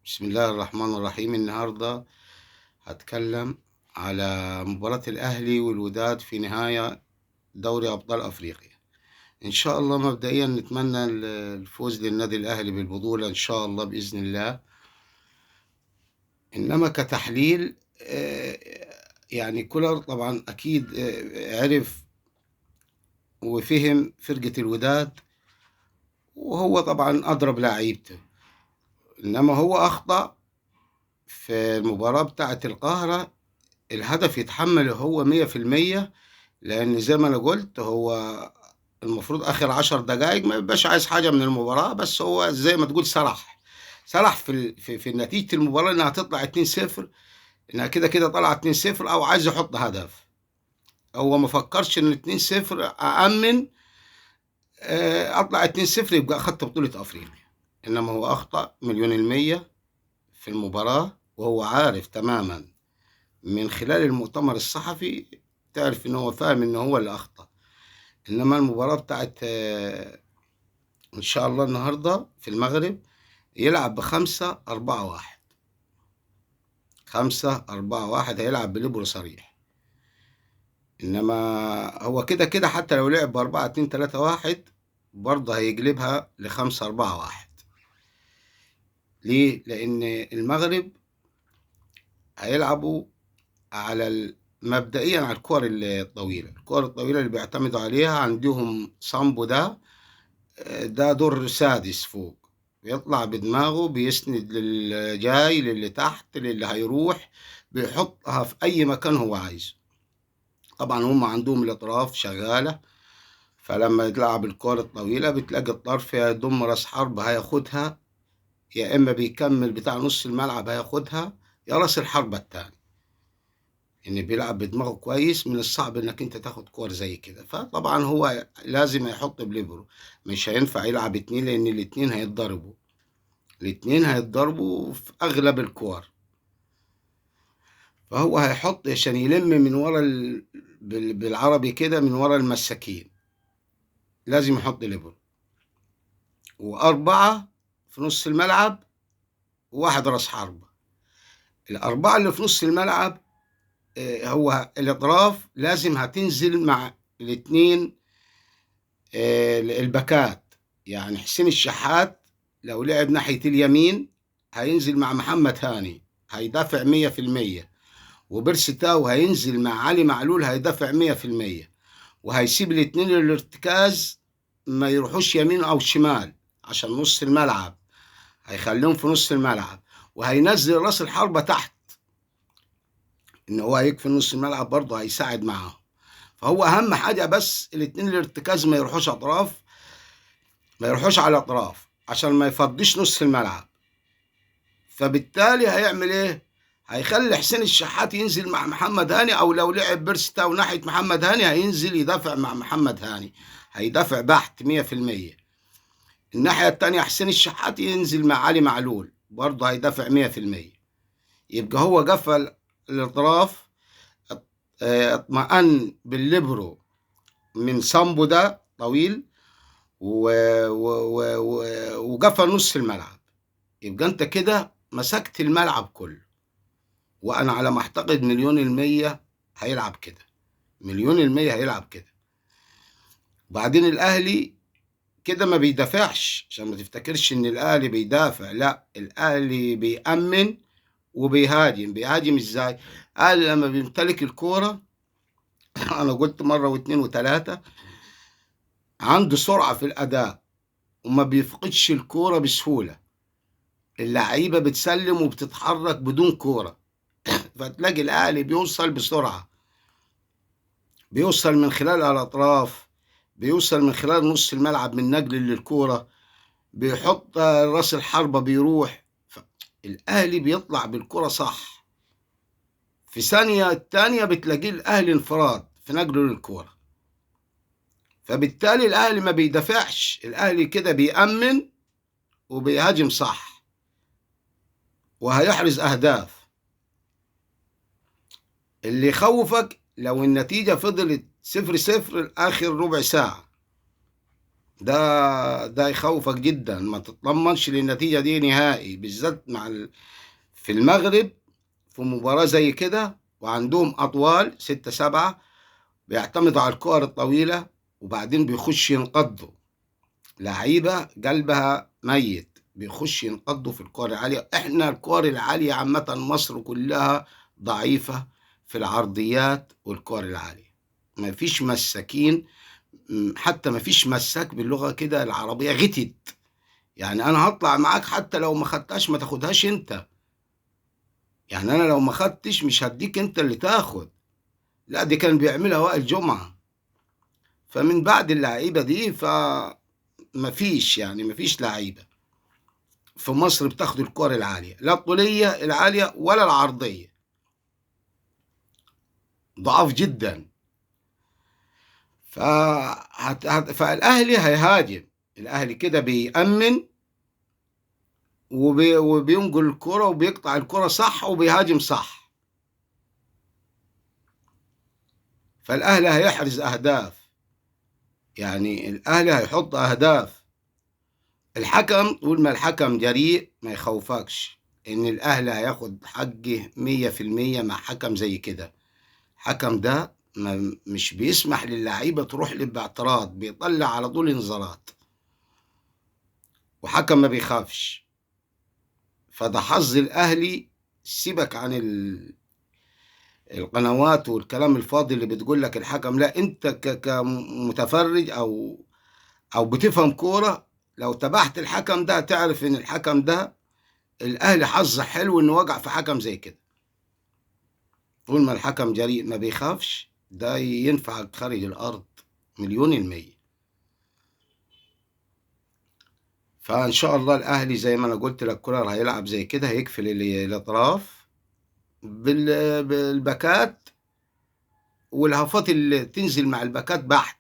بسم الله الرحمن الرحيم. النهاردة هتكلم على مباراة الأهلي والوداد في نهاية دوري أبطال أفريقيا. إن شاء الله مبدئيا نتمنى الفوز للنادي الأهلي بالبطولة إن شاء الله بإذن الله. إنما كتحليل يعني كولر طبعا أكيد عرف وفهم فرقة الوداد، وهو طبعا أضرب لاعيبته. إنما هو أخطأ في المباراة بتاعة القاهرة، الهدف يتحمله هو 100%. لأن زي ما أنا قلت هو المفروض آخر 10 دقايق ما يبقاش عايز حاجة من المباراة، بس هو زي ما تقول سرح في نتيجة المباراة إنها تطلع 2-0، إنها كده كده طلعت 2-0 أو عايز يحط هدف. هو ما فكرش إن 2-0 أأمن أطلع 2-0 يبقى أخدت بطولة أفريقيا. إنما هو أخطأ مليون المية في المباراة، وهو عارف تماما من خلال المؤتمر الصحفي، تعرف إن هو فاهم إن هو اللي أخطأ. إنما المباراة بتاعت إن شاء الله النهاردة في المغرب يلعب ب5-4-1. 5-4-1 هيلعب بليبرو صريح. إنما هو كده كده حتى لو لعب ب4-2-3-1 برضه هيقلبها ل5-4-1. ليه؟ لأن المغرب هيلعبوا مبدئيا على الكور الطويلة اللي بيعتمدوا عليها. عندهم صامبو ده دور سادس فوق، بيطلع بدماغه بيسند للي جاي للي تحت للي هيروح، بيحطها في أي مكان هو عايزه. طبعا هم عندهم الأطراف شغالة، فلما يلعب الكرة الطويلة بتلاقي الطرف يا يضم راس حرب هياخدها، يا إما بيكمل بتاع نص الملعب هياخدها، يا راس الحربة التاني. إن بيلعب بدماغه كويس، من الصعب إنك أنت تاخد كور زي كده. فطبعا هو لازم يحط بليبرو، مش هينفع يلعب اتنين لأن الاتنين هيتضربوا في أغلب الكور. فهو هيحط عشان يلم من ورا بالعربي كده من ورا المساكين، لازم يحط ليبرو وأربعة في نص الملعب وواحد راس حربة. الأربعة اللي في نص الملعب هو الأطراف لازم هتنزل مع الاتنين الباكات. يعني حسين الشحات لو لعب ناحية اليمين هينزل مع محمد هاني هيدافع 100%، وبيرسي تاو هينزل مع علي معلول هيدافع 100%، وهيسيب الاتنين الارتكاز ما يروحوش يمين أو شمال عشان نص الملعب، هيخليهم في نص الملعب، وهينزل راس الحربة تحت إن هو هيكفي نص الملعب برضه هيساعد معاهم. فهو أهم حاجة بس الاتنين الارتكاز ما يروحوش على اطراف عشان ما يفضيش نص الملعب. فبالتالي هيعمل ايه؟ هيخلي حسين الشحات ينزل مع محمد هاني، او لو لعب بيرستا وناحية محمد هاني هينزل يدافع مع محمد هاني، هيدافع بحت 100%. الناحية التانية حسين الشحات ينزل مع علي معلول برضه هيدافع 100%. يبقى هو قفل الاطراف، اطمأن بالليبرو من صامبو ده طويل وقفل نص الملعب. يبقى انت كده مسكت الملعب كله، وانا على ما اعتقد مليون المية هيلعب كده، مليون المية هيلعب كده. وبعدين الاهلي كده ما بيدافعش، عشان ما تفتكرش ان الاهلي بيدافع، لا الاهلي بيأمن وبيهاجم. بيهاجم ازاي؟ الاهلي لما بيمتلك الكورة انا قلت مرة واثنين وثلاثة، عنده سرعة في الاداء وما بيفقدش الكورة بسهولة. اللعيبة بتسلم وبتتحرك بدون كورة، فتلاقي الأهلي بيوصل بسرعة، بيوصل من خلال الأطراف، بيوصل من خلال نص الملعب من نقل للكورة، بيحط راس الحربة بيروح. الأهلي بيطلع بالكرة صح، في ثانية التانية بتلاقيه الأهلي انفراد في نقله للكورة. فبالتالي الأهلي ما بيدافعش، الأهلي كده بيأمن وبيهاجم صح وهيحرز أهداف. اللي يخوفك لو النتيجة فضلت 0-0 آخر ربع ساعة، ده يخوفك جدا، ما تطمنش للنتيجة دي نهائي، بالذات في المغرب، في مباراة زي كده وعندهم أطوال 6 7 بيعتمدوا على الكور الطويلة، وبعدين بيخش ينقضوا لعيبة قلبها ميت، بيخش ينقضوا في الكور العالية. احنا الكور العالية عامة مصر كلها ضعيفة في العرضيات والكور العالية، مفيش مساكين. حتى مفيش مساك باللغة كده العربية غتت، يعني انا هطلع معاك حتى لو ما خدتهاش ما تاخدهاش انت، يعني انا لو ما خدتش مش هديك انت اللي تاخد. لا دي كان بيعملها وائل جمعة. فمن بعد اللعيبة دي فمفيش، يعني مفيش لعيبة في مصر بتاخد الكور العالية، لا الطولية العالية ولا العرضية، ضعاف جدا. فالأهلي هيهاجم، الأهلي كده بيأمن وبينقل الكرة وبيقطع الكرة صح وبيهاجم صح. فالأهلي هيحرز أهداف، يعني الأهلي هيحط أهداف. الحكم طول ما الحكم جريء ما يخوفكش، إن الأهلي هياخد حقه 100% مع حكم زي كده. الحكم ده مش بيسمح للعيبة تروح باعتراض، بيطلع على طول انذارات، وحكم ما بيخافش. فده حظ الأهلي. سيبك عن القنوات والكلام الفاضي اللي بتقول لك الحكم، لا انت كمتفرج او بتفهم كورة، لو تبعت الحكم ده تعرف ان الحكم ده الاهلي حظه حلو انه وقع في حكم زي كده. طول ما الحكم جريء ما بيخافش، ده ينفع خارج الارض 100%. فان شاء الله الاهلي زي ما انا قلت لك كولر هيلعب زي كده، هيقفل الاطراف بالباكات، والهفات اللي تنزل مع الباكات بحت،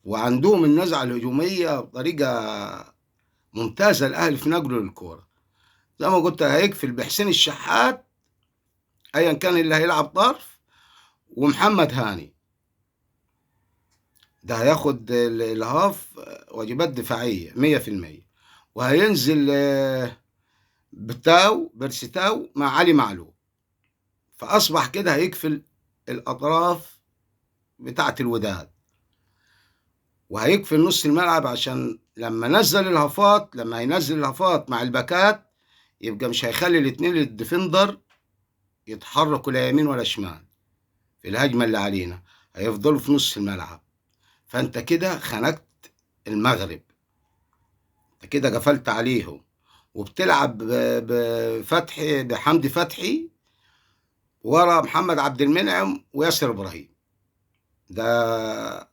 وعندهم النزعة الهجومية بطريقة ممتازة الأهلي في نقله للكورة. زي ما قلت هيقفل بحسين الشحات أيا كان اللي هيلعب طرف، ومحمد هاني ده هياخد الهاف واجبات دفاعية 100%. وهينزل بيرسيتاو مع علي معلول. فأصبح كده هيقفل الأطراف بتاعة الوداد، وهيقفل نص الملعب، عشان لما هينزل الهافات مع الباكات يبقى مش هيخلي الاتنين الديفندر يتحركوا لا يمين ولا شمال في الهجمة اللي علينا، هيفضلوا في نص الملعب. فانت كده خنقت المغرب، انت كده قفلت عليهم، وبتلعب بفتحي بحمدي فتحي ورا محمد عبد المنعم وياسر ابراهيم، ده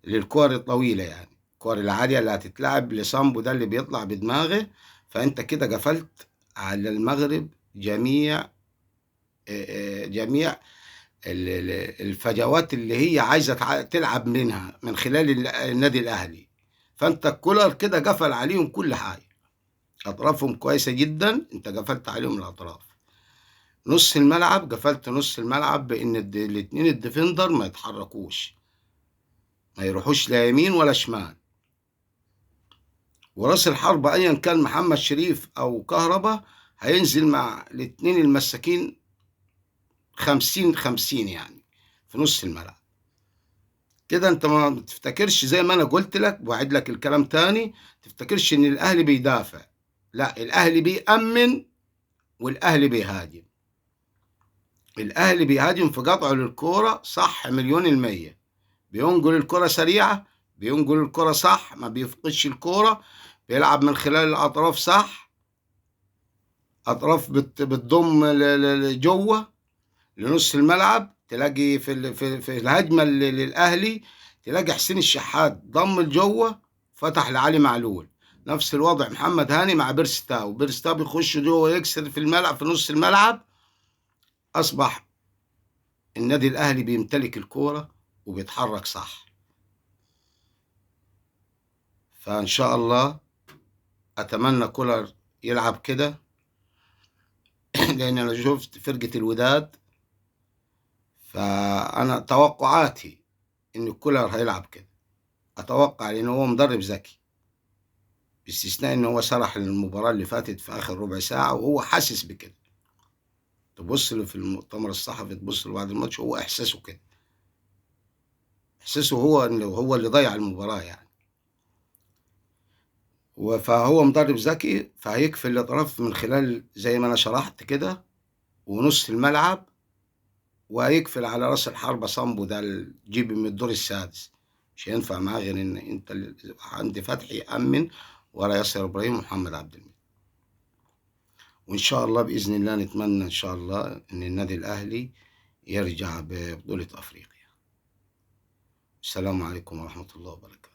للكور الطويلة، يعني الكور العالية اللي هتتلعب لسامبو ده اللي بيطلع بدماغه. فانت كده قفلت على المغرب جميع الفجوات اللي هي عايزة تلعب منها من خلال النادي الأهلي. فأنت الكولر كده قفل عليهم كل حاجة، أطرافهم كويسة جدا، أنت قفلت عليهم الأطراف. نص الملعب قفلت نص الملعب بإن الاتنين الديفندر ما يتحركوش، ما يروحوش لا يمين ولا شمال. وراس الحربة أيا كان محمد شريف أو كهربا هينزل مع الاتنين المساكين 50-50، يعني في نص الملعب. كده انت ما تفتكرش زي ما انا قلت لك، وأعيد لك الكلام تاني، تفتكرش ان الاهلي بيدافع، لا الاهلي بيأمن والاهلي بيهاجم. الاهلي بيهاجم في قطعه للكوره صح 1000000%، بينقل الكرة سريعة، بينقل الكرة صح، ما بيفقدش الكرة، بيلعب من خلال الأطراف صح، أطراف بتضم لجوه لنص الملعب. تلاقي في الهجمة للأهلي تلاقي حسين الشحات ضم لجوه، فتح لعلي معلول. نفس الوضع محمد هاني مع بيرستاو، بيرستاو بيخش جوه يكسر في الملعب في نص الملعب. أصبح النادي الأهلي بيمتلك الكورة وبيتحرك صح. فإن شاء الله أتمنى كولر يلعب كده لأن أنا شفت فرقة الوداد، فأنا توقعاتي إن كولر هيلعب كده. أتوقع لأن هو مدرب ذكي، باستثناء إن هو سرح المباراة اللي فاتت في آخر ربع ساعة وهو حاسس بكده. تبص له في المؤتمر الصحفي، تبص له بعد الماتش، هو إحساسه كده، إحساسه هو إنه هو اللي ضيع المباراة يعني. فهو مدرب ذكي، فهيكفي الأطراف من خلال زي ما أنا شرحت كده ونص الملعب، وهيقفل على راس الحربة صامبو ده تجيبه من الدور السادس. مش هينفع معاه غير ان انت عند فتحي يأمن ورا ياسر ابراهيم ومحمد عبد المنعم. وان شاء الله باذن الله نتمنى ان شاء الله ان النادي الاهلي يرجع ببطولة افريقيا. السلام عليكم ورحمة الله وبركاته.